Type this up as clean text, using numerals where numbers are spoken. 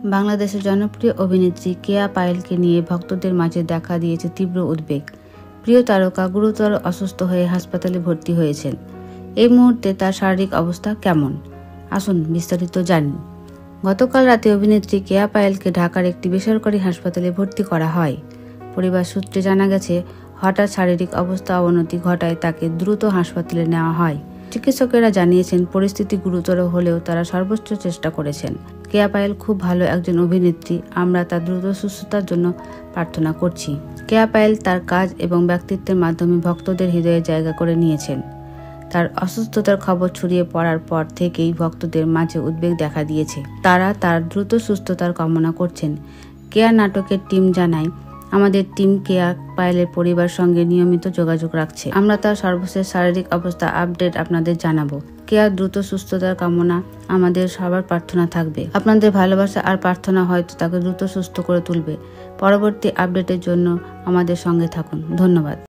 বাংলাদেশের জনপ্রিয় অভিনেত্রী কেয়া পায়েলকে নিয়ে ভক্তদের মাঝে দেখা দিয়েছে তীব্র উদ্বেগ। প্রিয় তারকা গুরুতর অসুস্থ হয়ে হাসপাতালে ভর্তি হয়েছেন। এই মুহূর্তে তার শারীরিক অবস্থা কেমন, আসুন বিস্তারিত জানি। গতকাল রাতে অভিনেত্রী কেয়া পায়েলকে ঢাকার একটি বেসরকারি হাসপাতালে ভর্তি করা হয়। পরিবার সূত্রে জানা গেছে, হঠাৎ শারীরিক অবস্থা অবনতি ঘটায় তাকে দ্রুত হাসপাতালে নেওয়া হয়। চিকিৎসকেরা জানিয়েছেন, পরিস্থিতি গুরুতর হলেও তারা সর্বোচ্চ চেষ্টা করেছেন। কেয়া পায়েল খুব ভালো একজন অভিনেত্রী, আমরা তার দ্রুত সুস্থতার জন্য প্রার্থনা করছি। কেয়া পায়েল তার কাজ এবং ব্যক্তিত্বের মাধ্যমে ভক্তদের হৃদয়ে জায়গা করে নিয়েছেন। তার অসুস্থতার খবর ছড়িয়ে পড়ার পর থেকেই ভক্তদের মাঝে উদ্বেগ দেখা দিয়েছে। তারা তার দ্রুত সুস্থতার কামনা করছেন। কেয়া নাটকের টিম জানায়, আমাদের টিম কেয়া পায়েলের পরিবারের সঙ্গে নিয়মিত যোগাযোগ রাখছে। আমরা তার সর্বশেষ শারীরিক অবস্থা আপডেট আপনাদের জানাবো। কেয়ার দ্রুত সুস্থতার কামনা আমাদের সবার প্রার্থনা থাকবে। আপনাদের ভালোবাসা আর প্রার্থনা হয়তো তাকে দ্রুত সুস্থ করে তুলবে। পরবর্তী আপডেটের জন্য আমাদের সঙ্গে থাকুন। ধন্যবাদ।